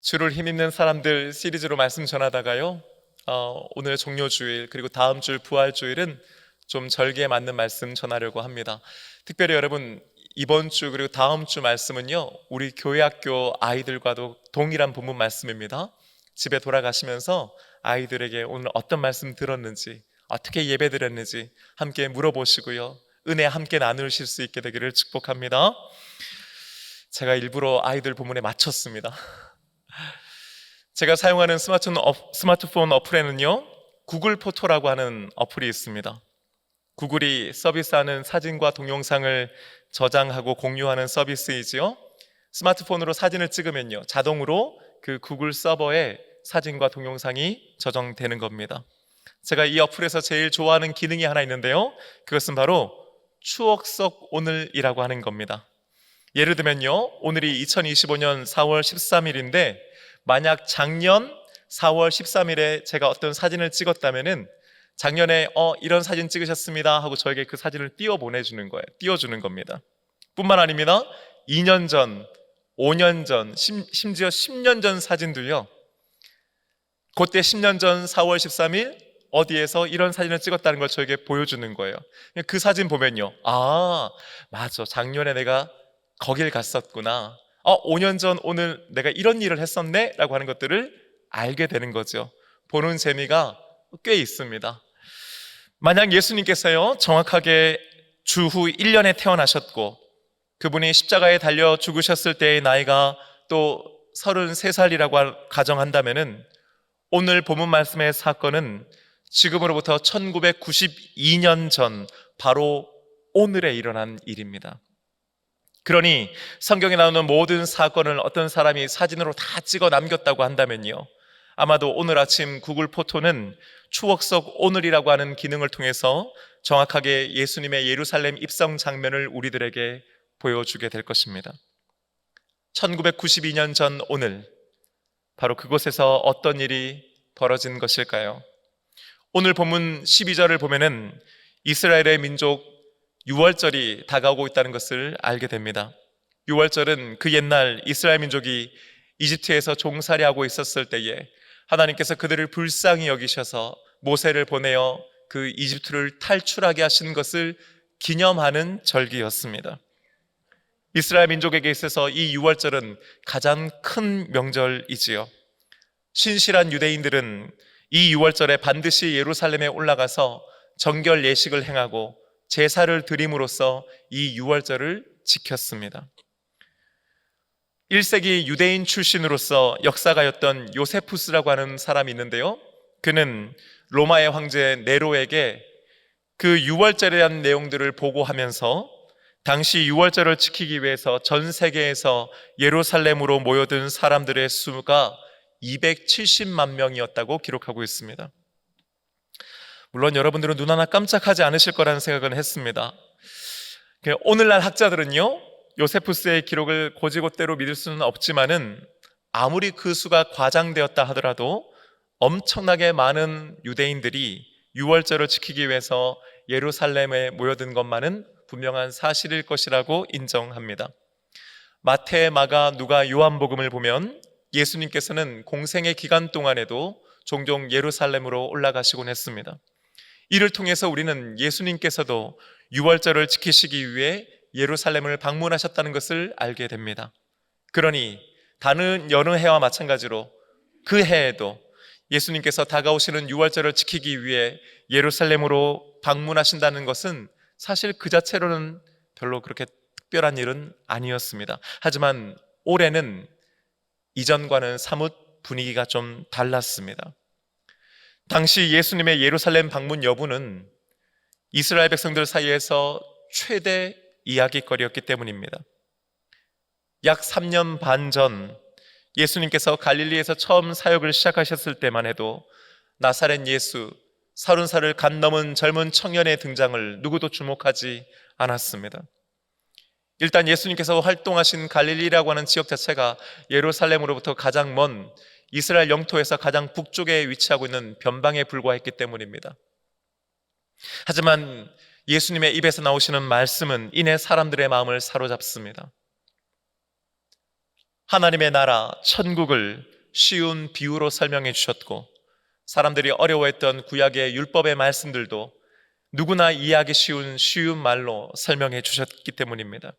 주를 힘입는 사람들 시리즈로 말씀 전하다가요, 오늘 종료주일 그리고 다음 주 부활주일은 좀 절기에 맞는 말씀 전하려고 합니다. 특별히 여러분, 이번 주 그리고 다음 주 말씀은요, 우리 교회학교 아이들과도 동일한 본문 말씀입니다. 집에 돌아가시면서 아이들에게 오늘 어떤 말씀 들었는지, 어떻게 예배 드렸는지 함께 물어보시고요, 은혜 함께 나누실 수 있게 되기를 축복합니다. 제가 일부러 아이들 본문에 맞췄습니다. 제가 사용하는 스마트폰 어플에는요, 구글 포토라고 하는 어플이 있습니다. 구글이 서비스하는 사진과 동영상을 저장하고 공유하는 서비스이지요, 스마트폰으로 사진을 찍으면요, 자동으로 그 구글 서버에 사진과 동영상이 저장되는 겁니다. 제가 이 어플에서 제일 좋아하는 기능이 하나 있는데요, 그것은 바로 추억 속 오늘이라고 하는 겁니다. 예를 들면요, 오늘이 2025년 4월 13일인데 만약 작년 4월 13일에 제가 어떤 사진을 찍었다면은 작년에 이런 사진 찍으셨습니다 하고 저에게 그 사진을 띄워주는 겁니다. 뿐만 아닙니다. 2년 전, 5년 전, 심지어 10년 전 사진도요, 그때 10년 전 4월 13일 어디에서 이런 사진을 찍었다는 걸 저에게 보여주는 거예요. 그 사진 보면요, 맞아, 작년에 내가 거길 갔었구나, 5년 전 오늘 내가 이런 일을 했었네 라고 하는 것들을 알게 되는 거죠. 보는 재미가 꽤 있습니다. 만약 예수님께서요, 정확하게 주후 1년에 태어나셨고 그분이 십자가에 달려 죽으셨을 때의 나이가 또 33살이라고 가정한다면은 오늘 본문 말씀의 사건은 지금으로부터 1992년 전 바로 오늘에 일어난 일입니다. 그러니 성경에 나오는 모든 사건을 어떤 사람이 사진으로 다 찍어 남겼다고 한다면요, 아마도 오늘 아침 구글 포토는 추억 속 오늘이라고 하는 기능을 통해서 정확하게 예수님의 예루살렘 입성 장면을 우리들에게 보여주게 될 것입니다. 1992년 전 오늘, 바로 그곳에서 어떤 일이 벌어진 것일까요? 오늘 본문 12절을 보면은 이스라엘의 민족 유월절이 다가오고 있다는 것을 알게 됩니다. 유월절은 그 옛날 이스라엘 민족이 이집트에서 종살이하고 있었을 때에 하나님께서 그들을 불쌍히 여기셔서 모세를 보내어 그 이집트를 탈출하게 하신 것을 기념하는 절기였습니다. 이스라엘 민족에게 있어서 이 유월절은 가장 큰 명절이지요. 신실한 유대인들은 이 유월절에 반드시 예루살렘에 올라가서 정결 예식을 행하고 제사를 드림으로써 이 유월절을 지켰습니다. 1세기 유대인 출신으로서 역사가였던 요세푸스라고 하는 사람이 있는데요, 그는 로마의 황제 네로에게 그 유월절에 대한 내용들을 보고하면서 당시 유월절을 지키기 위해서 전 세계에서 예루살렘으로 모여든 사람들의 수가 270만 명이었다고 기록하고 있습니다. 물론 여러분들은 눈 하나 깜짝하지 않으실 거라는 생각은 했습니다. 오늘날 학자들은요, 요세푸스의 기록을 곧이곧대로 믿을 수는 없지만은 아무리 그 수가 과장되었다 하더라도 엄청나게 많은 유대인들이 유월절을 지키기 위해서 예루살렘에 모여든 것만은 분명한 사실일 것이라고 인정합니다. 마태, 마가, 누가, 요한복음을 보면 예수님께서는 공생의 기간 동안에도 종종 예루살렘으로 올라가시곤 했습니다. 이를 통해서 우리는 예수님께서도 유월절을 지키시기 위해 예루살렘을 방문하셨다는 것을 알게 됩니다. 그러니 다른 여느 해와 마찬가지로 그 해에도 예수님께서 다가오시는 유월절을 지키기 위해 예루살렘으로 방문하신다는 것은 사실 그 자체로는 별로 그렇게 특별한 일은 아니었습니다. 하지만 올해는 이전과는 사뭇 분위기가 좀 달랐습니다. 당시 예수님의 예루살렘 방문 여부는 이스라엘 백성들 사이에서 최대 이야기거리였기 때문입니다. 약 3년 반 전 예수님께서 갈릴리에서 처음 사역을 시작하셨을 때만 해도 나사렛 예수, 30살을 간 넘은 젊은 청년의 등장을 누구도 주목하지 않았습니다. 일단 예수님께서 활동하신 갈릴리라고 하는 지역 자체가 예루살렘으로부터 가장 먼 이스라엘 영토에서 가장 북쪽에 위치하고 있는 변방에 불과했기 때문입니다. 하지만 예수님의 입에서 나오시는 말씀은 이내 사람들의 마음을 사로잡습니다. 하나님의 나라, 천국을 쉬운 비유로 설명해 주셨고, 사람들이 어려워했던 구약의 율법의 말씀들도 누구나 이해하기 쉬운 말로 설명해 주셨기 때문입니다.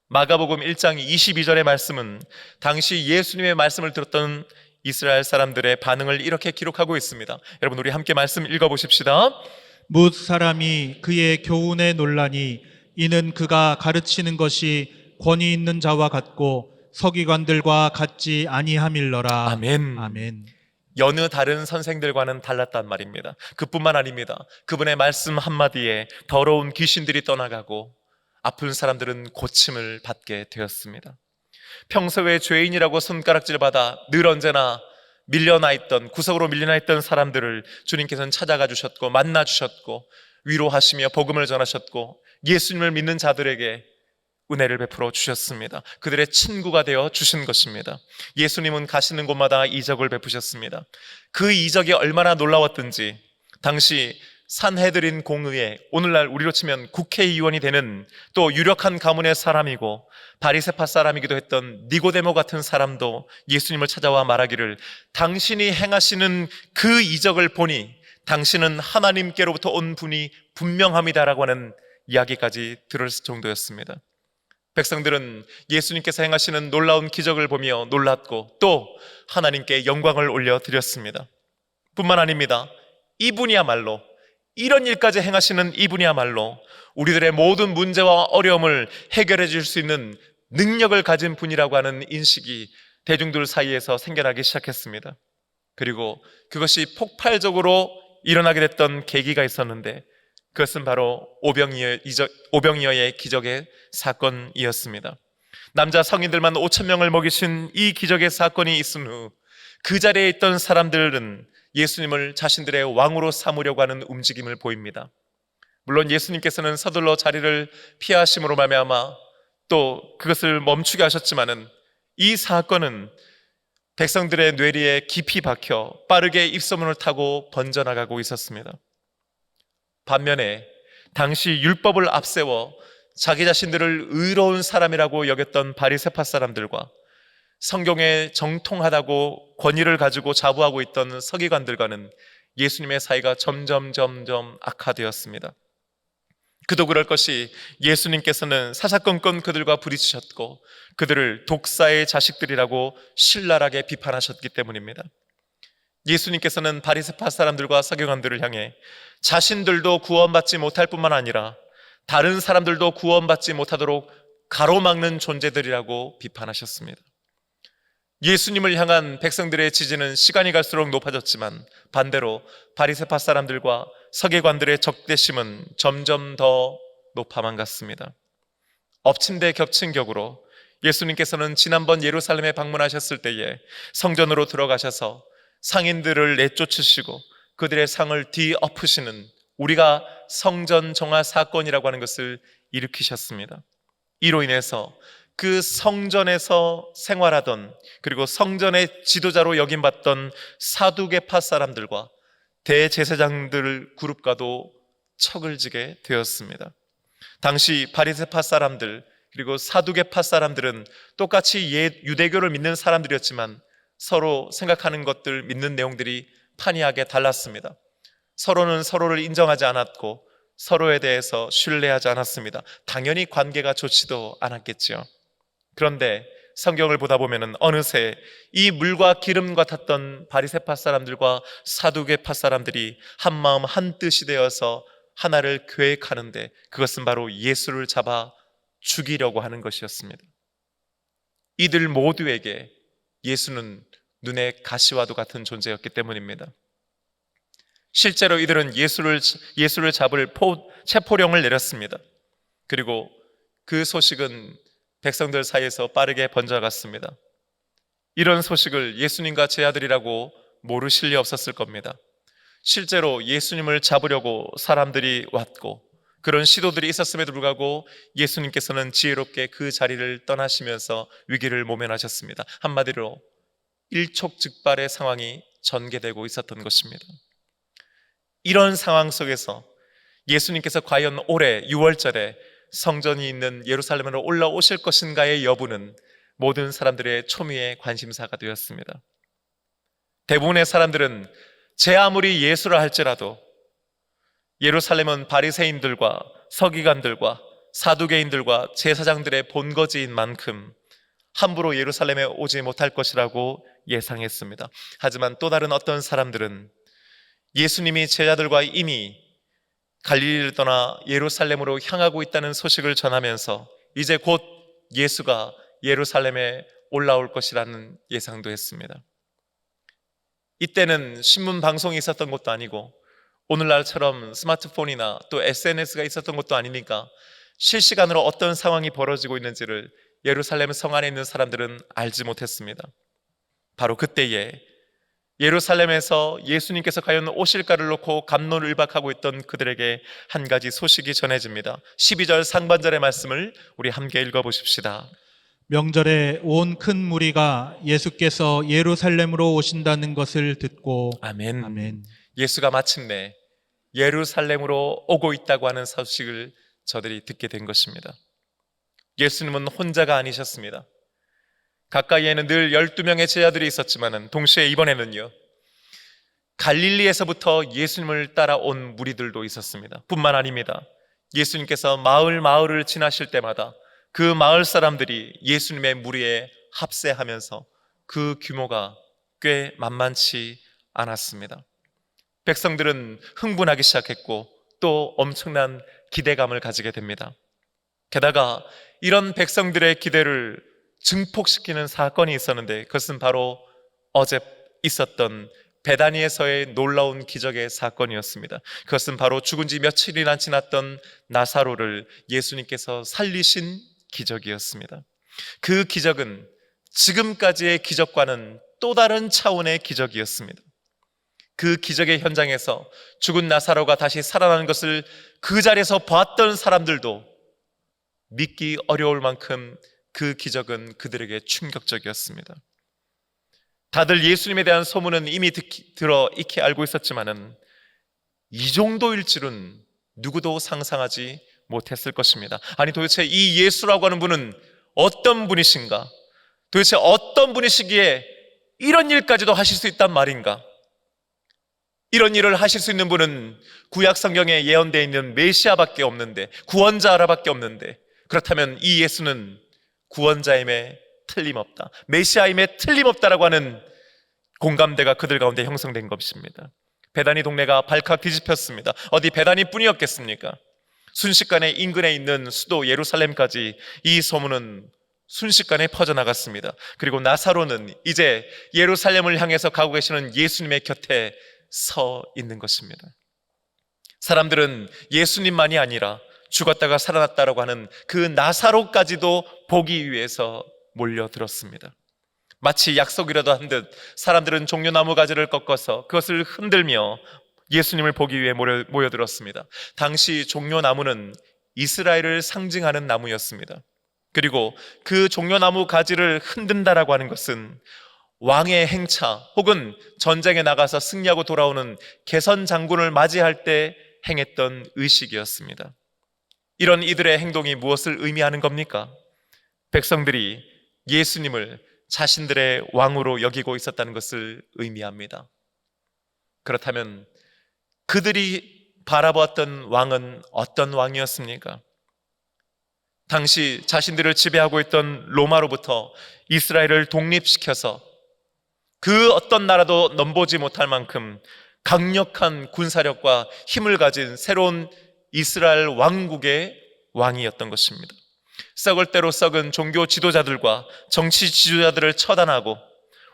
마가복음 1장 22절의 말씀은 당시 예수님의 말씀을 들었던 이스라엘 사람들의 반응을 이렇게 기록하고 있습니다. 여러분, 우리 함께 말씀 읽어보십시다. 뭇 사람이 그의 교훈에 논라니 이는 그가 가르치는 것이 권위 있는 자와 같고 서기관들과 같지 아니함일러라. 아멘. 아멘. 여느 다른 선생들과는 달랐단 말입니다. 그뿐만 아닙니다. 그분의 말씀 한마디에 더러운 귀신들이 떠나가고 아픈 사람들은 고침을 받게 되었습니다. 평소에 죄인이라고 손가락질 받아 늘 언제나 구석으로 밀려나 있던 사람들을 주님께서는 찾아가 주셨고 만나 주셨고 위로하시며 복음을 전하셨고 예수님을 믿는 자들에게 은혜를 베풀어 주셨습니다. 그들의 친구가 되어 주신 것입니다. 예수님은 가시는 곳마다 이적을 베푸셨습니다. 그 이적이 얼마나 놀라웠던지 당시 산헤드린 공의회, 오늘날 우리로 치면 국회의원이 되는 또 유력한 가문의 사람이고 바리새파 사람이기도 했던 니고데모 같은 사람도 예수님을 찾아와 말하기를 당신이 행하시는 그 이적을 보니 당신은 하나님께로부터 온 분이 분명합니다라고 하는 이야기까지 들을 정도였습니다. 백성들은 예수님께서 행하시는 놀라운 기적을 보며 놀랐고 또 하나님께 영광을 올려드렸습니다. 뿐만 아닙니다. 이분이야말로, 이런 일까지 행하시는 이분이야말로 우리들의 모든 문제와 어려움을 해결해 줄 수 있는 능력을 가진 분이라고 하는 인식이 대중들 사이에서 생겨나기 시작했습니다. 그리고 그것이 폭발적으로 일어나게 됐던 계기가 있었는데 그것은 바로 오병이어의 기적의 사건이었습니다. 남자 성인들만 5,000명을 먹이신 이 기적의 사건이 있은 후 그 자리에 있던 사람들은 예수님을 자신들의 왕으로 삼으려고 하는 움직임을 보입니다. 물론 예수님께서는 서둘러 자리를 피하심으로 말미암아 또 그것을 멈추게 하셨지만은 이 사건은 백성들의 뇌리에 깊이 박혀 빠르게 입소문을 타고 번져나가고 있었습니다. 반면에 당시 율법을 앞세워 자기 자신들을 의로운 사람이라고 여겼던 바리새파 사람들과 성경에 정통하다고 권위를 가지고 자부하고 있던 서기관들과는 예수님의 사이가 점점 악화되었습니다. 그도 그럴 것이 예수님께서는 사사건건 그들과 부딪히셨고 그들을 독사의 자식들이라고 신랄하게 비판하셨기 때문입니다. 예수님께서는 바리새파 사람들과 서기관들을 향해 자신들도 구원받지 못할 뿐만 아니라 다른 사람들도 구원받지 못하도록 가로막는 존재들이라고 비판하셨습니다. 예수님을 향한 백성들의 지지는 시간이 갈수록 높아졌지만 반대로 바리새파 사람들과 서기관들의 적대심은 점점 더 높아만 갔습니다. 엎친 데 겹친 격으로 예수님께서는 지난번 예루살렘에 방문하셨을 때에 성전으로 들어가셔서 상인들을 내쫓으시고 그들의 상을 뒤엎으시는 우리가 성전 정화 사건이라고 하는 것을 일으키셨습니다. 이로 인해서 그 성전에서 생활하던 그리고 성전의 지도자로 여김받던 사두개파 사람들과 대제사장들 그룹과도 척을 지게 되었습니다. 당시 바리새파 사람들 그리고 사두개파 사람들은 똑같이 옛 유대교를 믿는 사람들이었지만 서로 생각하는 것들, 믿는 내용들이 판이하게 달랐습니다. 서로는 서로를 인정하지 않았고 서로에 대해서 신뢰하지 않았습니다. 당연히 관계가 좋지도 않았겠죠. 그런데 성경을 보다 보면 어느새 이 물과 기름 같았던 바리새파 사람들과 사두개파 사람들이 한 마음 한 뜻이 되어서 하나를 계획하는데 그것은 바로 예수를 잡아 죽이려고 하는 것이었습니다. 이들 모두에게 예수는 눈의 가시와도 같은 존재였기 때문입니다. 실제로 이들은 예수를 잡을 체포령을 내렸습니다. 그리고 그 소식은 백성들 사이에서 빠르게 번져갔습니다. 이런 소식을 예수님과 제 아들이라고 모르실 리 없었을 겁니다. 실제로 예수님을 잡으려고 사람들이 왔고 그런 시도들이 있었음에도 불구하고 예수님께서는 지혜롭게 그 자리를 떠나시면서 위기를 모면하셨습니다. 한마디로 일촉즉발의 상황이 전개되고 있었던 것입니다. 이런 상황 속에서 예수님께서 과연 올해 6월절에 성전이 있는 예루살렘으로 올라오실 것인가의 여부는 모든 사람들의 초미의 관심사가 되었습니다. 대부분의 사람들은 제 아무리 예수라 할지라도 예루살렘은 바리새인들과 서기관들과 사두개인들과 제사장들의 본거지인 만큼 함부로 예루살렘에 오지 못할 것이라고 예상했습니다. 하지만 또 다른 어떤 사람들은 예수님이 제자들과 이미 갈릴리를 떠나 예루살렘으로 향하고 있다는 소식을 전하면서 이제 곧 예수가 예루살렘에 올라올 것이라는 예상도 했습니다. 이때는 신문 방송이 있었던 것도 아니고 오늘날처럼 스마트폰이나 또 SNS가 있었던 것도 아니니까 실시간으로 어떤 상황이 벌어지고 있는지를 예루살렘 성 안에 있는 사람들은 알지 못했습니다. 바로 그때에 예루살렘에서 예수님께서 과연 오실까를 놓고 갑론을박하고 있던 그들에게 한 가지 소식이 전해집니다. 12절 상반절의 말씀을 우리 함께 읽어보십시다. 명절에 온 큰 무리가 예수께서 예루살렘으로 오신다는 것을 듣고 아멘. 아멘. 예수가 마침내 예루살렘으로 오고 있다고 하는 소식을 저들이 듣게 된 것입니다. 예수님은 혼자가 아니셨습니다. 가까이에는 늘 12명의 제자들이 있었지만 동시에 이번에는요, 갈릴리에서부터 예수님을 따라온 무리들도 있었습니다. 뿐만 아닙니다. 예수님께서 마을을 지나실 때마다 그 마을 사람들이 예수님의 무리에 합세하면서 그 규모가 꽤 만만치 않았습니다. 백성들은 흥분하기 시작했고 또 엄청난 기대감을 가지게 됩니다. 게다가 이런 백성들의 기대를 증폭시키는 사건이 있었는데 그것은 바로 어제 있었던 베다니에서의 놀라운 기적의 사건이었습니다. 그것은 바로 죽은 지 며칠이나 지났던 나사로를 예수님께서 살리신 기적이었습니다. 그 기적은 지금까지의 기적과는 또 다른 차원의 기적이었습니다. 그 기적의 현장에서 죽은 나사로가 다시 살아나는 것을 그 자리에서 봤던 사람들도 믿기 어려울 만큼 그 기적은 그들에게 충격적이었습니다. 다들 예수님에 대한 소문은 이미 들어 익히 알고 있었지만은 이 정도일 줄은 누구도 상상하지 못했을 것입니다. 아니 도대체 이 예수라고 하는 분은 어떤 분이신가? 도대체 어떤 분이시기에 이런 일까지도 하실 수 있단 말인가? 이런 일을 하실 수 있는 분은 구약 성경에 예언되어 있는 메시아밖에 없는데, 구원자라밖에 없는데, 그렇다면 이 예수는 구원자임에 틀림없다, 메시아임에 틀림없다라고 하는 공감대가 그들 가운데 형성된 것입니다. 베다니 동네가 발칵 뒤집혔습니다. 어디 베다니 뿐이었겠습니까? 순식간에 인근에 있는 수도 예루살렘까지 이 소문은 순식간에 퍼져나갔습니다. 그리고 나사로는 이제 예루살렘을 향해서 가고 계시는 예수님의 곁에 서 있는 것입니다. 사람들은 예수님만이 아니라 죽었다가 살아났다라고 하는 그 나사로까지도 보기 위해서 몰려들었습니다. 마치 약속이라도 한 듯 사람들은 종려나무 가지를 꺾어서 그것을 흔들며 예수님을 보기 위해 모여들었습니다. 당시 종려나무는 이스라엘을 상징하는 나무였습니다. 그리고 그 종려나무 가지를 흔든다라고 하는 것은 왕의 행차 혹은 전쟁에 나가서 승리하고 돌아오는 개선 장군을 맞이할 때 행했던 의식이었습니다. 이런 이들의 행동이 무엇을 의미하는 겁니까? 백성들이 예수님을 자신들의 왕으로 여기고 있었다는 것을 의미합니다. 그렇다면 그들이 바라보았던 왕은 어떤 왕이었습니까? 당시 자신들을 지배하고 있던 로마로부터 이스라엘을 독립시켜서 그 어떤 나라도 넘보지 못할 만큼 강력한 군사력과 힘을 가진 새로운 이스라엘 왕국의 왕이었던 것입니다. 썩을 대로 썩은 종교 지도자들과 정치 지도자들을 처단하고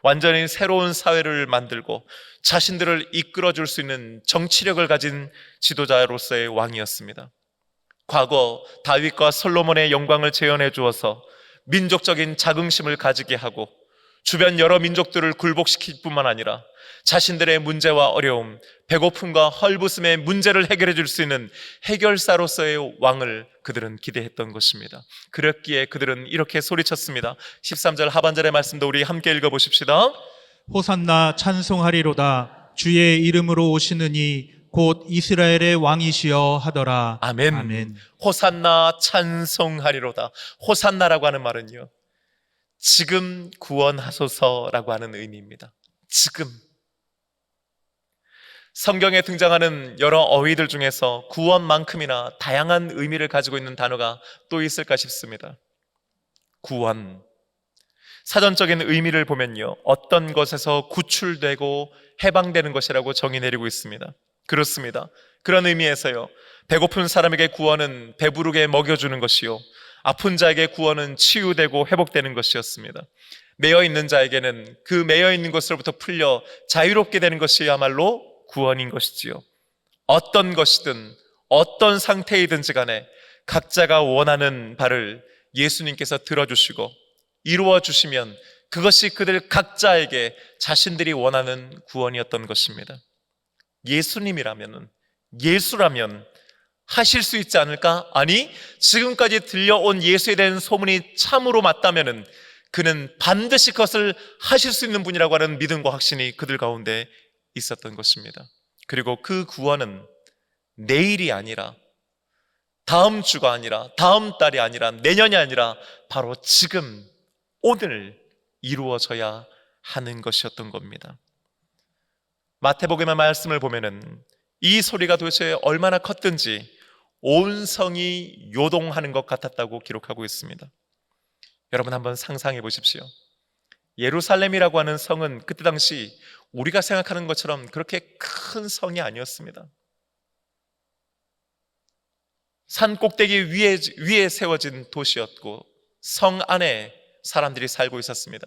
완전히 새로운 사회를 만들고 자신들을 이끌어줄 수 있는 정치력을 가진 지도자로서의 왕이었습니다. 과거 다윗과 솔로몬의 영광을 재현해 주어서 민족적인 자긍심을 가지게 하고 주변 여러 민족들을 굴복시킬 뿐만 아니라 자신들의 문제와 어려움, 배고픔과 헐벗음의 문제를 해결해 줄 수 있는 해결사로서의 왕을 그들은 기대했던 것입니다. 그랬기에 그들은 이렇게 소리쳤습니다. 13절 하반절의 말씀도 우리 함께 읽어보십시다. 호산나 찬송하리로다 주의 이름으로 오시는 이 곧 이스라엘의 왕이시여 하더라. 아멘. 아멘. 호산나 찬송하리로다. 호산나라고 하는 말은요, 지금 구원하소서라고 하는 의미입니다. 지금. 성경에 등장하는 여러 어휘들 중에서 구원만큼이나 다양한 의미를 가지고 있는 단어가 또 있을까 싶습니다. 구원. 사전적인 의미를 보면요, 어떤 것에서 구출되고 해방되는 것이라고 정의 내리고 있습니다. 그렇습니다. 그런 의미에서요, 배고픈 사람에게 구원은 배부르게 먹여주는 것이요, 아픈 자에게 구원은 치유되고 회복되는 것이었습니다. 매여 있는 자에게는 그 매여 있는 것으로부터 풀려 자유롭게 되는 것이야말로 구원인 것이지요. 어떤 것이든 어떤 상태이든지 간에 각자가 원하는 바를 예수님께서 들어주시고 이루어 주시면 그것이 그들 각자에게 자신들이 원하는 구원이었던 것입니다. 예수님이라면, 예수라면 하실 수 있지 않을까? 아니, 지금까지 들려온 예수에 대한 소문이 참으로 맞다면 그는 반드시 그것을 하실 수 있는 분이라고 하는 믿음과 확신이 그들 가운데 있었던 것입니다. 그리고 그 구원은 내일이 아니라, 다음 주가 아니라, 다음 달이 아니라, 내년이 아니라 바로 지금, 오늘 이루어져야 하는 것이었던 겁니다. 마태복음의 말씀을 보면은 이 소리가 도대체 얼마나 컸든지 온 성이 요동하는 것 같았다고 기록하고 있습니다. 여러분 한번 상상해 보십시오. 예루살렘이라고 하는 성은 그때 당시 우리가 생각하는 것처럼 그렇게 큰 성이 아니었습니다. 산 꼭대기 위에 세워진 도시였고 성 안에 사람들이 살고 있었습니다.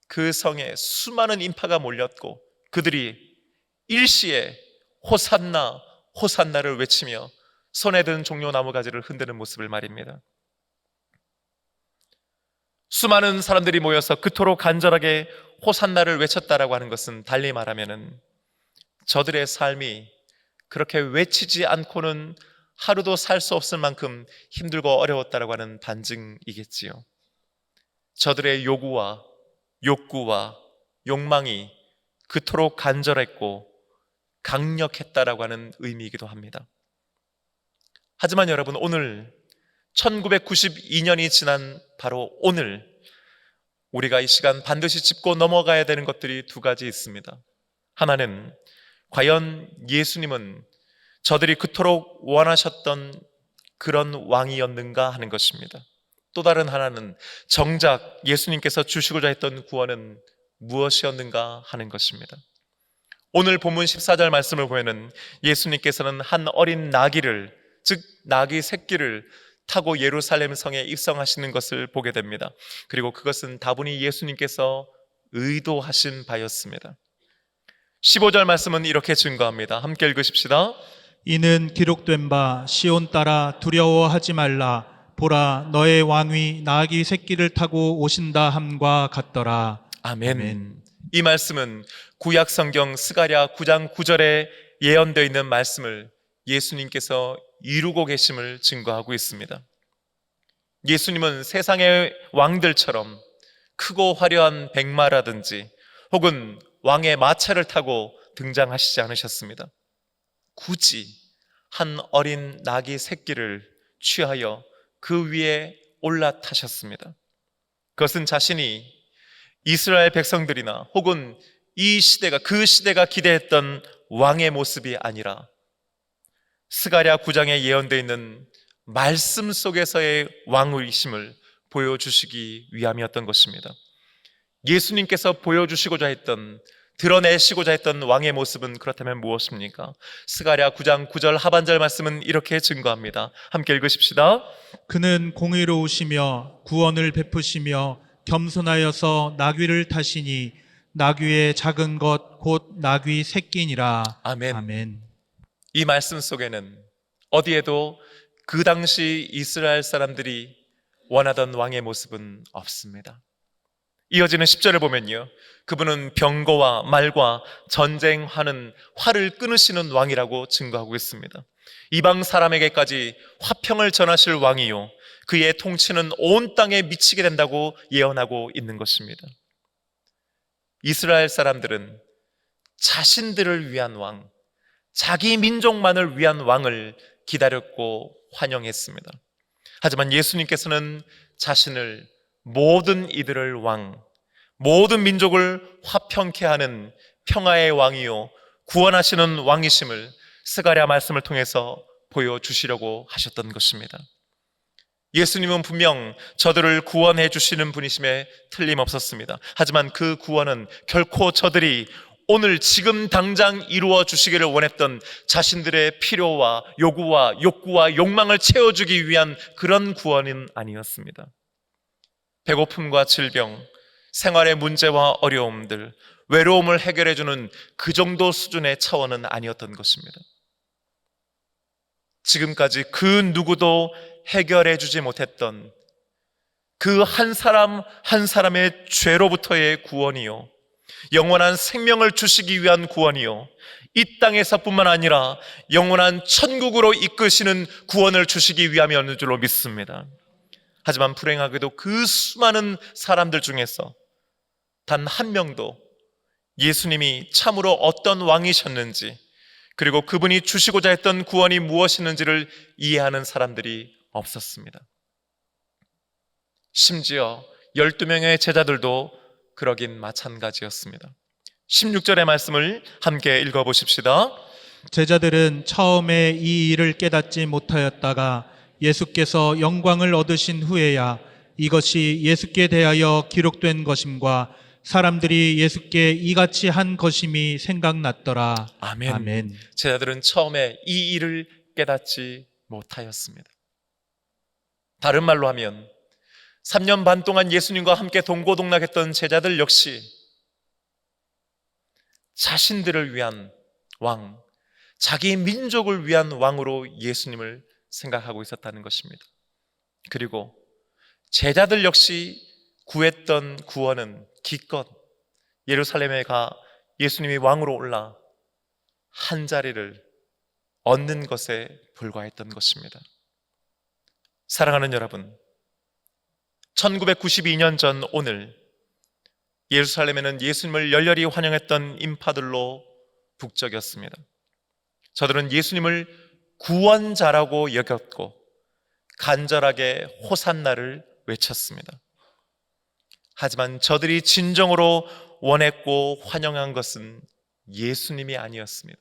그 성에 수많은 인파가 몰렸고 그들이 일시에 호산나 호산나를 외치며 손에 든 종려나무 가지를 흔드는 모습을 말입니다. 수많은 사람들이 모여서 그토록 간절하게 호산나를 외쳤다라고 하는 것은 달리 말하면은 저들의 삶이 그렇게 외치지 않고는 하루도 살 수 없을 만큼 힘들고 어려웠다라고 하는 반증이겠지요. 저들의 요구와 욕구와 욕망이 그토록 간절했고 강력했다라고 하는 의미이기도 합니다. 하지만 여러분, 오늘 1992년이 지난 바로 오늘 우리가 이 시간 반드시 짚고 넘어가야 되는 것들이 두 가지 있습니다. 하나는 과연 예수님은 저들이 그토록 원하셨던 그런 왕이었는가 하는 것입니다. 또 다른 하나는 정작 예수님께서 주시고자 했던 구원은 무엇이었는가 하는 것입니다. 오늘 본문 14절 말씀을 보면은 예수님께서는 한 어린 나귀를, 즉 나귀 새끼를 타고 예루살렘 성에 입성하시는 것을 보게 됩니다. 그리고 그것은 다분히 예수님께서 의도하신 바였습니다. 15절 말씀은 이렇게 증거합니다. 함께 읽으십시다. 이는 기록된 바 시온 따라 두려워하지 말라. 보라, 너의 왕이 나귀 새끼를 타고 오신다 함과 같더라. 아멘. 아멘. 이 말씀은 구약 성경 스가랴 9장 9절에 예언되어 있는 말씀을 예수님께서 이루고 계심을 증거하고 있습니다. 예수님은 세상의 왕들처럼 크고 화려한 백마라든지 혹은 왕의 마차를 타고 등장하시지 않으셨습니다. 굳이 한 어린 나귀 새끼를 취하여 그 위에 올라타셨습니다. 그것은 자신이 이스라엘 백성들이나 혹은 그 시대가 기대했던 왕의 모습이 아니라 스가랴 9장에 예언되어 있는 말씀 속에서의 왕의심을 보여주시기 위함이었던 것입니다. 예수님께서 보여주시고자 했던, 드러내시고자 했던 왕의 모습은 그렇다면 무엇입니까? 스가랴 9장 9절 하반절 말씀은 이렇게 증거합니다. 함께 읽으십시다. 그는 공의로우시며 구원을 베푸시며 겸손하여서 나귀를 타시니 나귀의 작은 것 곧 나귀 새끼니라. 아멘. 아멘. 이 말씀 속에는 어디에도 그 당시 이스라엘 사람들이 원하던 왕의 모습은 없습니다. 이어지는 10절을 보면요, 그분은 병거와 말과 전쟁하는 활을 끊으시는 왕이라고 증거하고 있습니다. 이방 사람에게까지 화평을 전하실 왕이요, 그의 통치는 온 땅에 미치게 된다고 예언하고 있는 것입니다. 이스라엘 사람들은 자신들을 위한 왕, 자기 민족만을 위한 왕을 기다렸고 환영했습니다. 하지만 예수님께서는 자신을 모든 이들을 왕, 모든 민족을 화평케 하는 평화의 왕이요 구원하시는 왕이심을 스가랴 말씀을 통해서 보여주시려고 하셨던 것입니다. 예수님은 분명 저들을 구원해 주시는 분이심에 틀림없었습니다. 하지만 그 구원은 결코 저들이 오늘 지금 당장 이루어 주시기를 원했던 자신들의 필요와 요구와 욕구와 욕망을 채워주기 위한 그런 구원은 아니었습니다. 배고픔과 질병, 생활의 문제와 어려움들, 외로움을 해결해주는 그 정도 수준의 차원은 아니었던 것입니다. 지금까지 그 누구도 해결해주지 못했던 그 한 사람 한 사람의 죄로부터의 구원이요, 영원한 생명을 주시기 위한 구원이요, 이 땅에서뿐만 아니라 영원한 천국으로 이끄시는 구원을 주시기 위함이었는 줄로 믿습니다. 하지만 불행하게도 그 수많은 사람들 중에서 단 한 명도 예수님이 참으로 어떤 왕이셨는지, 그리고 그분이 주시고자 했던 구원이 무엇이었는지를 이해하는 사람들이 없었습니다. 심지어 12명의 제자들도 그러긴 마찬가지였습니다. 16절의 말씀을 함께 읽어보십시다. 제자들은 처음에 이 일을 깨닫지 못하였다가 예수께서 영광을 얻으신 후에야 이것이 예수께 대하여 기록된 것임과 사람들이 예수께 이같이 한 것임이 생각났더라. 아멘. 아멘. 제자들은 처음에 이 일을 깨닫지 못하였습니다. 다른 말로 하면 3년 반 동안 예수님과 함께 동고동락했던 제자들 역시 자신들을 위한 왕, 자기 민족을 위한 왕으로 예수님을 생각하고 있었다는 것입니다. 그리고 제자들 역시 구했던 구원은 기껏 예루살렘에 가 예수님이 왕으로 올라 한 자리를 얻는 것에 불과했던 것입니다. 사랑하는 여러분, 1992년 전 오늘 예루살렘에는 예수님을 열렬히 환영했던 인파들로 북적였습니다. 저들은 예수님을 구원자라고 여겼고 간절하게 호산나를 외쳤습니다. 하지만 저들이 진정으로 원했고 환영한 것은 예수님이 아니었습니다.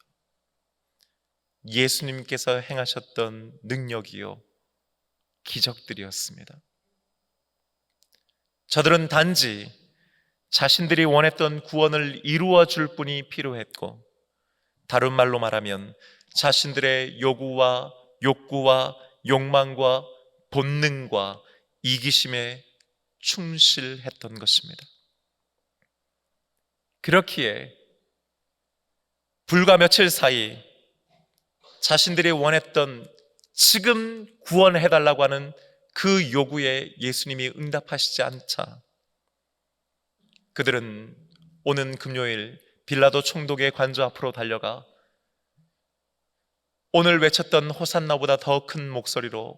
예수님께서 행하셨던 능력이요, 기적들이었습니다. 저들은 단지 자신들이 원했던 구원을 이루어 줄 뿐이 필요했고, 다른 말로 말하면 자신들의 요구와 욕구와 욕망과 본능과 이기심에 충실했던 것입니다. 그렇기에 불과 며칠 사이 자신들이 원했던 지금 구원해달라고 하는 그 요구에 예수님이 응답하시지 않자 그들은 오는 금요일 빌라도 총독의 관저 앞으로 달려가 오늘 외쳤던 호산나보다 더 큰 목소리로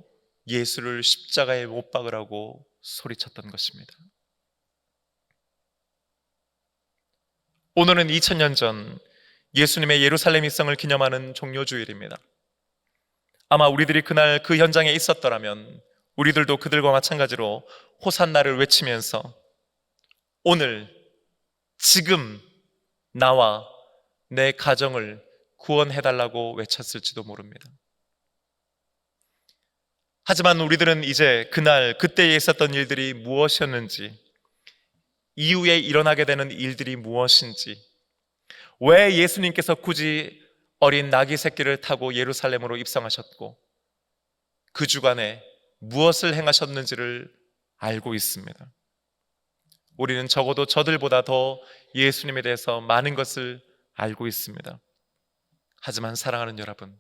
예수를 십자가에 못 박으라고 소리쳤던 것입니다. 오늘은 2000년 전 예수님의 예루살렘 입성을 기념하는 종료주일입니다. 아마 우리들이 그날 그 현장에 있었더라면 우리들도 그들과 마찬가지로 호산나를 외치면서 오늘 지금 나와 내 가정을 구원해달라고 외쳤을지도 모릅니다. 하지만 우리들은 이제 그날 그때에 있었던 일들이 무엇이었는지, 이후에 일어나게 되는 일들이 무엇인지, 왜 예수님께서 굳이 어린 나귀 새끼를 타고 예루살렘으로 입성하셨고 그 주간에 무엇을 행하셨는지를 알고 있습니다. 우리는 적어도 저들보다 더 예수님에 대해서 많은 것을 알고 있습니다. 하지만 사랑하는 여러분,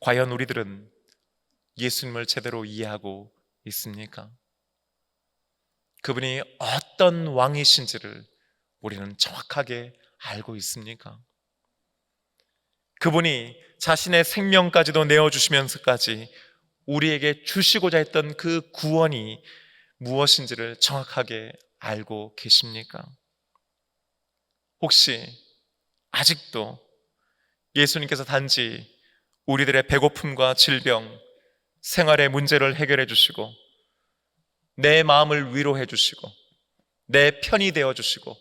과연 우리들은 예수님을 제대로 이해하고 있습니까? 그분이 어떤 왕이신지를 우리는 정확하게 알고 있습니까? 그분이 자신의 생명까지도 내어주시면서까지 우리에게 주시고자 했던 그 구원이 무엇인지를 정확하게 알고 계십니까? 혹시 아직도 예수님께서 단지 우리들의 배고픔과 질병, 생활의 문제를 해결해 주시고 내 마음을 위로해 주시고 내 편이 되어 주시고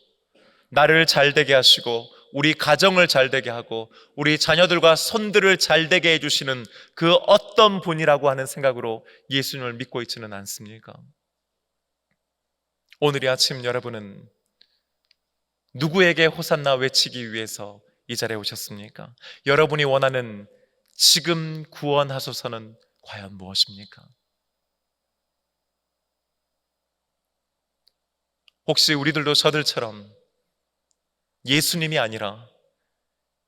나를 잘되게 하시고 우리 가정을 잘되게 하고 우리 자녀들과 손들을 잘되게 해주시는 그 어떤 분이라고 하는 생각으로 예수님을 믿고 있지는 않습니까? 오늘 이 아침 여러분은 누구에게 호산나 외치기 위해서 이 자리에 오셨습니까? 여러분이 원하는 지금 구원하소서는 과연 무엇입니까? 혹시 우리들도 저들처럼 예수님이 아니라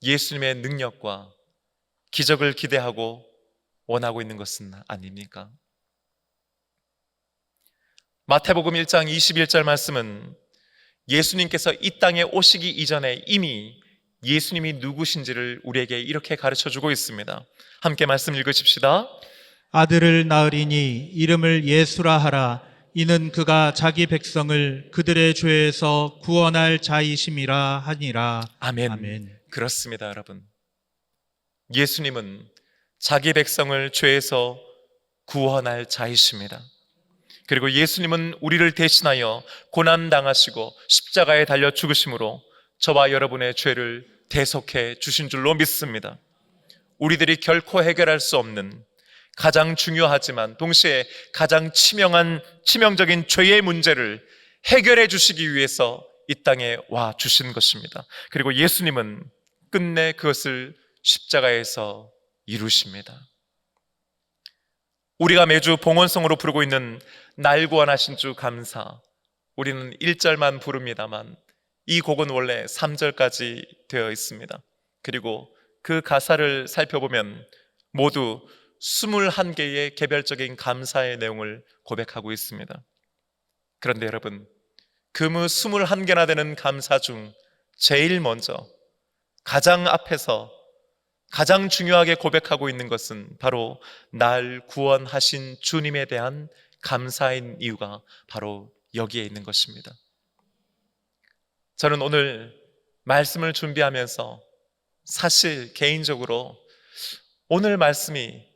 예수님의 능력과 기적을 기대하고 원하고 있는 것은 아닙니까? 마태복음 1장 21절 말씀은 예수님께서 이 땅에 오시기 이전에 이미 예수님이 누구신지를 우리에게 이렇게 가르쳐주고 있습니다. 함께 말씀 읽으십시다. 아들을 낳으리니 이름을 예수라 하라. 이는 그가 자기 백성을 그들의 죄에서 구원할 자이심이라 하니라. 아멘. 아멘. 그렇습니다, 여러분. 예수님은 자기 백성을 죄에서 구원할 자이십니다. 그리고 예수님은 우리를 대신하여 고난당하시고 십자가에 달려 죽으심으로 저와 여러분의 죄를 대속해 주신 줄로 믿습니다. 우리들이 결코 해결할 수 없는 가장 중요하지만 동시에 가장 치명적인 죄의 문제를 해결해 주시기 위해서 이 땅에 와 주신 것입니다. 그리고 예수님은 끝내 그것을 십자가에서 이루십니다. 우리가 매주 봉헌송으로 부르고 있는 날 구원하신 주 감사, 우리는 1절만 부릅니다만 이 곡은 원래 3절까지 되어 있습니다. 그리고 그 가사를 살펴보면 모두 21개의 개별적인 감사의 내용을 고백하고 있습니다. 그런데 여러분, 그 21개나 되는 감사 중 제일 먼저 가장 앞에서 가장 중요하게 고백하고 있는 것은 바로 날 구원하신 주님에 대한 감사인 이유가 바로 여기에 있는 것입니다. 저는 오늘 말씀을 준비하면서 사실 개인적으로 오늘 말씀이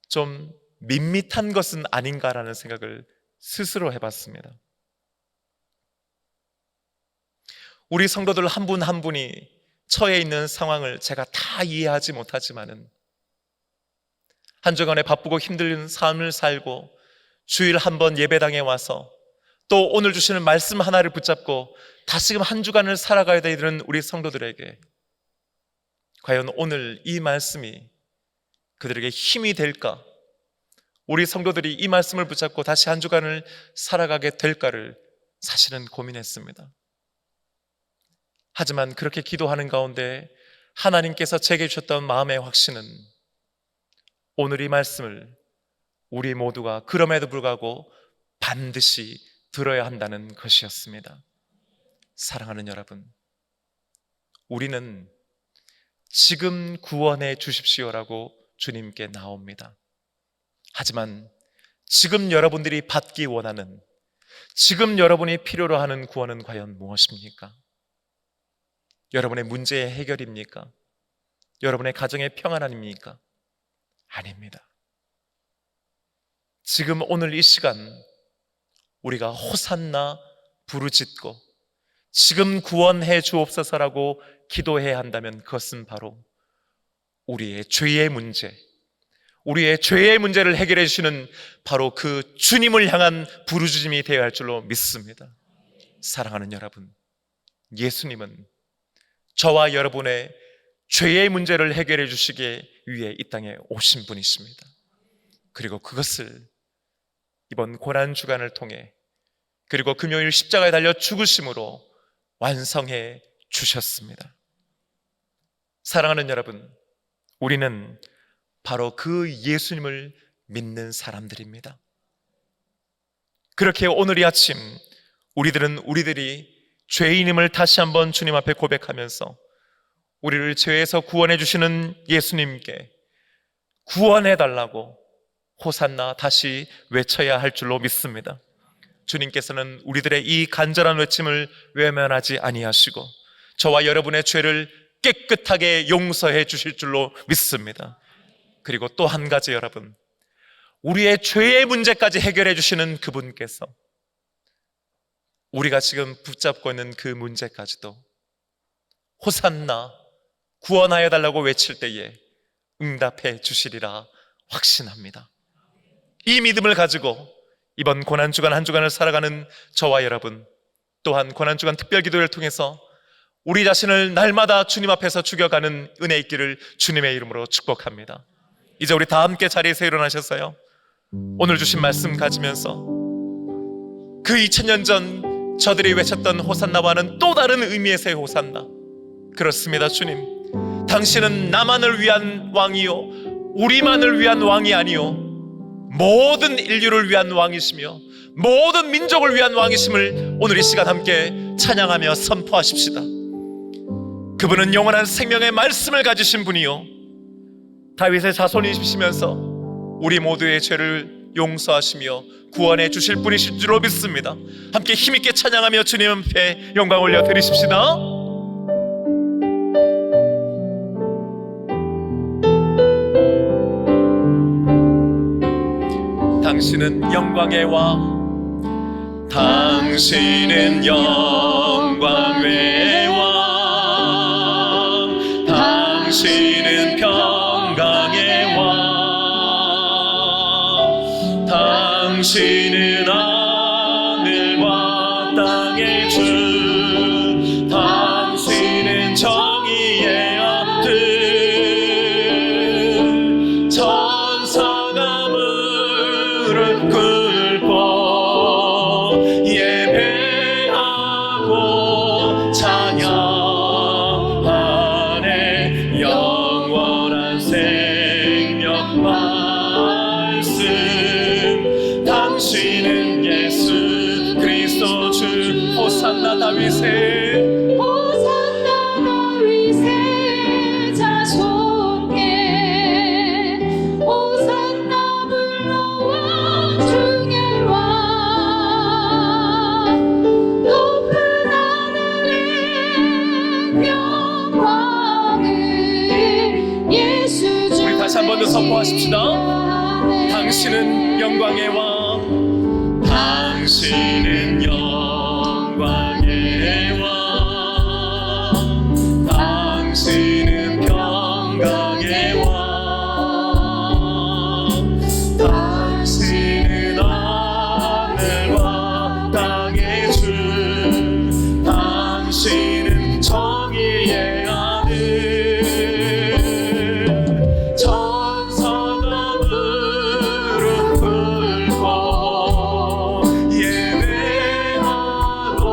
좀 밋밋한 것은 아닌가라는 생각을 스스로 해봤습니다. 우리 성도들 한 분 한 분이 처해 있는 상황을 제가 다 이해하지 못하지만은 한 주간에 바쁘고 힘든 삶을 살고 주일 한 번 예배당에 와서 또 오늘 주시는 말씀 하나를 붙잡고 다시금 한 주간을 살아가야 되는 우리 성도들에게 과연 오늘 이 말씀이 그들에게 힘이 될까? 우리 성도들이 이 말씀을 붙잡고 다시 한 주간을 살아가게 될까를 사실은 고민했습니다. 하지만 그렇게 기도하는 가운데 하나님께서 제게 주셨던 마음의 확신은 오늘 이 말씀을 우리 모두가 그럼에도 불구하고 반드시 들어야 한다는 것이었습니다. 사랑하는 여러분, 우리는 지금 구원해 주십시오라고 주님께 나옵니다. 하지만 지금 여러분들이 받기 원하는, 지금 여러분이 필요로 하는 구원은 과연 무엇입니까? 여러분의 문제의 해결입니까? 여러분의 가정의 평안입니까? 아닙니다. 지금 오늘 이 시간 우리가 호산나 부르짖고 지금 구원해 주옵소서라고 기도해야 한다면 그것은 바로 우리의 죄의 문제, 우리의 죄의 문제를 해결해 주시는 바로 그 주님을 향한 부르짖음이 되어야 할 줄로 믿습니다. 사랑하는 여러분, 예수님은 저와 여러분의 죄의 문제를 해결해 주시기 위해 이 땅에 오신 분이십니다. 그리고 그것을 이번 고난주간을 통해 그리고 금요일 십자가에 달려 죽으심으로 완성해 주셨습니다. 사랑하는 여러분, 우리는 바로 그 예수님을 믿는 사람들입니다. 그렇게 오늘 이 아침 우리들이 죄인임을 다시 한번 주님 앞에 고백하면서 우리를 죄에서 구원해 주시는 예수님께 구원해 달라고 호산나 다시 외쳐야 할 줄로 믿습니다. 주님께서는 우리들의 이 간절한 외침을 외면하지 아니하시고 저와 여러분의 죄를 깨끗하게 용서해 주실 줄로 믿습니다. 그리고 또 한 가지 여러분, 우리의 죄의 문제까지 해결해 주시는 그분께서 우리가 지금 붙잡고 있는 그 문제까지도 호산나 구원하여 달라고 외칠 때에 응답해 주시리라 확신합니다. 이 믿음을 가지고 이번 고난주간 한 주간을 살아가는 저와 여러분, 또한 고난주간 특별기도를 통해서 우리 자신을 날마다 주님 앞에서 죽여가는 은혜 있기를 주님의 이름으로 축복합니다. 이제 우리 다 함께 자리에서 일어나셨어요. 오늘 주신 말씀 가지면서 그 2000년 전 저들이 외쳤던 호산나와는 또 다른 의미에서의 호산나. 그렇습니다. 주님, 당신은 나만을 위한 왕이요 우리만을 위한 왕이 아니요 모든 인류를 위한 왕이시며 모든 민족을 위한 왕이심을 오늘 이 시간 함께 찬양하며 선포하십시다. 그분은 영원한 생명의 말씀을 가지신 분이요 다윗의 자손이시면서 우리 모두의 죄를 용서하시며 구원해 주실 분이실 줄로 믿습니다. 함께 힘있게 찬양하며 주님 앞에 영광 올려 드리십시다. 당신은 영광의 왕, 당신은 영광의 왕, 당신은 평강의 왕, 당신은 하늘과 땅의 주, 당신은 정의의 아들, 천사가 무릎 꿇고 예배하고 찬양하네. 영원한 생명 말씀, 당신은 예수 그리스도 주. 호산나 다윗의 호산나 다윗의 자손께 호산나 불러와 주의 왕 높은 하늘의 영광을 예수 주. 우리 다시 한 번 더 선포하십시다. 당신은 영광의 왕, 당신은 영광의 왕, 당신은 평강의 왕, 당신은 하늘과 땅의 주, 당신은 정의의 아들, 천사가 무릎 꿇고 예배하고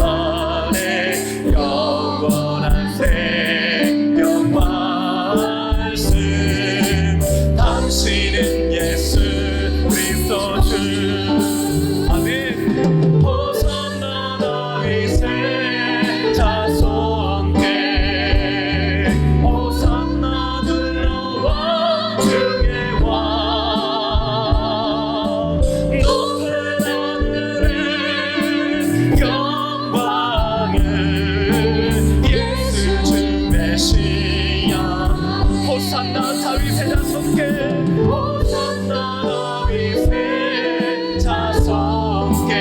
찬송하네. 영원한 생명 말씀, 당신은 예수 그리스도 주. 아멘. 호산나 다윗의 자손께 호산나 불러와 주의 왕 높은 하늘의 영광을 예수 주 메시아. 호산나 다윗의 자손께 호산나 다윗의 자손께.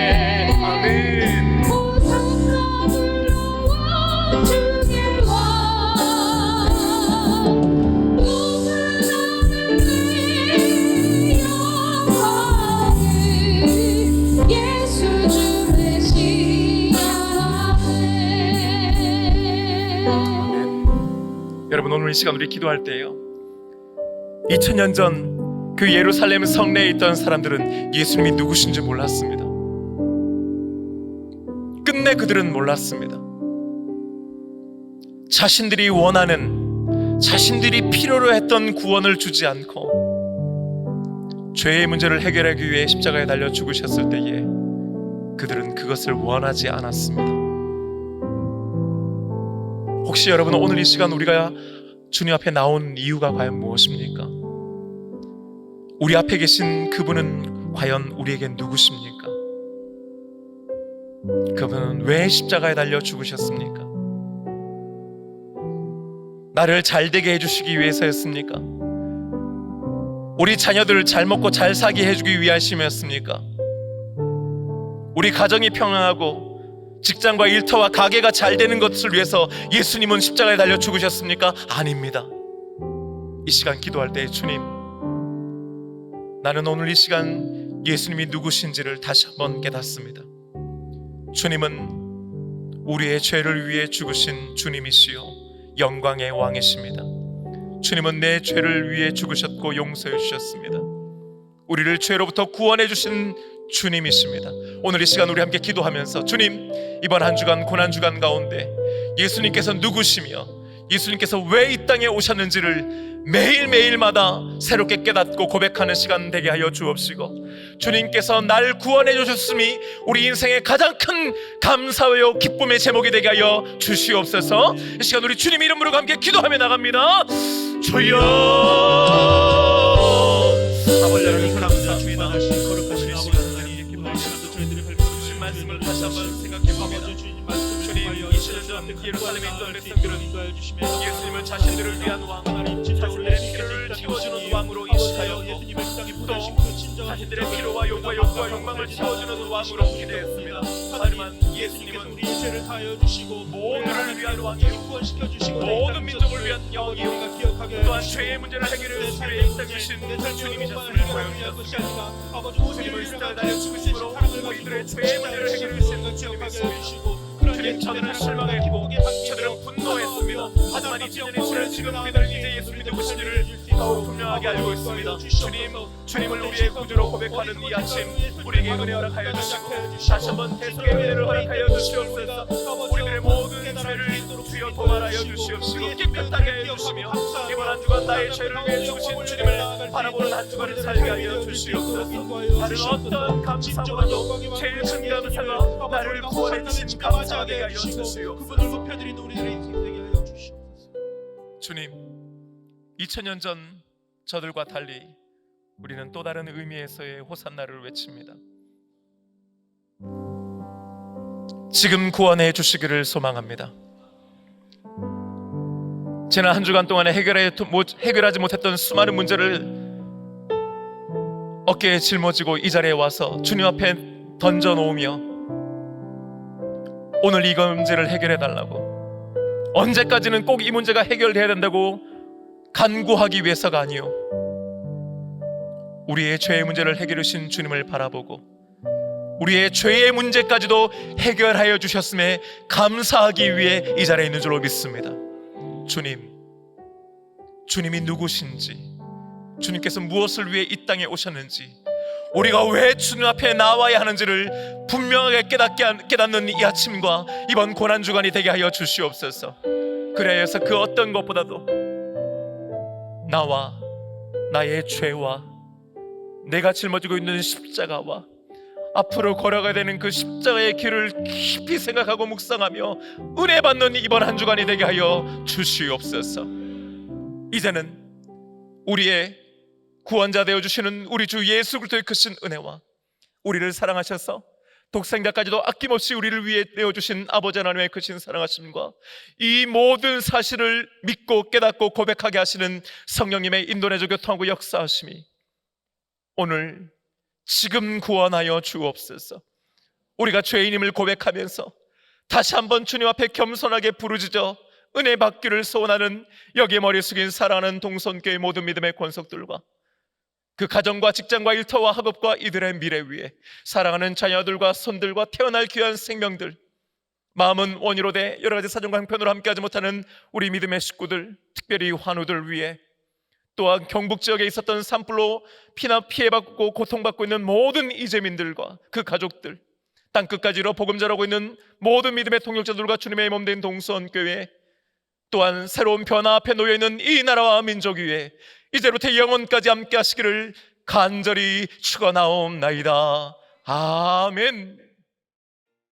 아멘. 호산나 불러와 주의 왕 높은 하늘의 영광을 예수 주 메시아. 여러분, 오늘 이 시간 우리 기도할 때요 2000년 전 그 예루살렘 성내에 있던 사람들은 예수님이 누구신지 몰랐습니다. 끝내 그들은 몰랐습니다. 자신들이 원하는, 자신들이 필요로 했던 구원을 주지 않고 죄의 문제를 해결하기 위해 십자가에 달려 죽으셨을 때에 그들은 그것을 원하지 않았습니다. 혹시 여러분, 오늘 이 시간 우리가 주님 앞에 나온 이유가 과연 무엇입니까? 우리 앞에 계신 그분은 과연 우리에게 누구십니까? 그분은 왜 십자가에 달려 죽으셨습니까? 나를 잘되게 해주시기 위해서였습니까? 우리 자녀들을 잘 먹고 잘 사게 해주기 위하심이었습니까? 우리 가정이 평안하고 직장과 일터와 가게가 잘 되는 것을 위해서 예수님은 십자가에 달려 죽으셨습니까? 아닙니다. 이 시간 기도할 때 주님, 나는 오늘 이 시간 예수님이 누구신지를 다시 한번 깨닫습니다. 주님은 우리의 죄를 위해 죽으신 주님이시요 영광의 왕이십니다. 주님은 내 죄를 위해 죽으셨고 용서해 주셨습니다. 우리를 죄로부터 구원해 주신 주님이십니다. 오늘 이 시간 우리 함께 기도하면서, 주님, 이번 한 주간 고난주간 가운데 예수님께서 누구시며 예수님께서 왜 이 땅에 오셨는지를 매일매일마다 새롭게 깨닫고 고백하는 시간 되게 하여 주옵시고, 주님께서 날 구원해 주셨음이 우리 인생의 가장 큰 감사요 기쁨의 제목이 되게 하여 주시옵소서. 이 시간 우리 주님 이름으로 함께 기도하며 나갑니다. 주여, 아버지 하나님 감사합니다. 거룩하신 아버지 하나님, 기뻐하는 시간도 저희들이 발표해 주신 말씀을 다시 한번 생각해보며, 주님, 2000년 전 예루살렘에 있던 백성들은 예수님을 자신들을 위한 왕, 자신들의 피를 채워주는 왕으로 인식하였고, 또 자신들의 피로와 욕과 욕망을 채워주는 왕으로 기대했습니다. 하지만 예수님은 우리의 죄를 다하여 주시고 모두를 위한 왕이요 구원시켜 주시고 모든 민족을 위한 영이요 기억하게 또한 죄의 문제를 해결해 주시기에 입장이신 주님이셨음을 보여주셨습니다. 주님을 십자가에 달려 죽으심으로 우리들의 죄의 문제를 해결해 주신 주님이십니다. 주님, 저들은 실망했고 저들은 분노했습니다. 하지만 2000년이 지난 지금 우리들은 이제 예수 믿으시기를 더욱 분명하게 알고 있습니다. 주님을 우리의 구주로 고백하는 이 아침 우리에게 은혜 허락하여 주시고, 다시 한번 계속의 은혜를 허락하여 주시옵소서. 우리들의 모든 죄를 주여 도말하여 주시옵시고 깨끗하게 해주시며, 이번 한 주간 나의 죄를 위해 죽으신 주님을 바라보는 한 주간을 살게 하여 주시옵소서. 다른 어떤 감사보다도 제일 큰 감사가 나를 구원해 주신 감사하게 하여 주시옵소서. 그분을 높여드리는 우리들의 인생 되게 하여 주시옵소서. 주님, 2000년 전 저들과 달리 우리는 또 다른 의미에서의 호산나를 외칩니다. 지금 구원해 주시기를 소망합니다. 지난 한 주간 동안에 해결하지 못했던 수많은 문제를 어깨에 짊어지고 이 자리에 와서 주님 앞에 던져놓으며, 오늘 이 문제를 해결해달라고, 언제까지는 꼭 이 문제가 해결돼야 된다고 간구하기 위해서가 아니요, 우리의 죄의 문제를 해결해 주신 주님을 바라보고 우리의 죄의 문제까지도 해결하여 주셨음에 감사하기 위해 이 자리에 있는 줄로 믿습니다. 주님이 누구신지, 주님께서 무엇을 위해 이 땅에 오셨는지, 우리가 왜 주님 앞에 나와야 하는지를 분명하게 깨닫는 이 아침과 이번 고난주간이 되게 하여 주시옵소서. 그래야 해서 그 어떤 것보다도 나와 나의 죄와 내가 짊어지고 있는 십자가와 앞으로 걸어가야 되는 그 십자가의 길을 깊이 생각하고 묵상하며 은혜 받는 이번 한 주간이 되게 하여 주시옵소서. 이제는 우리의 구원자 되어주시는 우리 주 예수 그리스도의 크신 은혜와 우리를 사랑하셔서 독생자까지도 아낌없이 우리를 위해 내어주신 아버지 하나님의 크신 사랑하심과 이 모든 사실을 믿고 깨닫고 고백하게 하시는 성령님의 인도내주 교통하고 역사하심이 오늘 지금 구원하여 주옵소서. 우리가 죄인임을 고백하면서 다시 한번 주님 앞에 겸손하게 부르짖어 은혜 받기를 소원하는 여기에 머리 숙인 사랑하는 동선교회 모든 믿음의 권속들과 그 가정과 직장과 일터와 학업과 이들의 미래 위에 사랑하는 자녀들과 손들과 태어날 귀한 생명들, 마음은 원이로 돼 여러 가지 사정과 형편으로 함께하지 못하는 우리 믿음의 식구들, 특별히 환우들 위에, 또한 경북 지역에 있었던 산불로 피해받고 고통받고 있는 모든 이재민들과 그 가족들, 땅끝까지로 복음 전하고 있는 모든 믿음의 동역자들과 주님의 몸된 동수원교회, 또한 새로운 변화 앞에 놓여있는 이 나라와 민족 위에 이제부터 영원까지 함께 하시기를 간절히 축원하옵나이다. 아멘.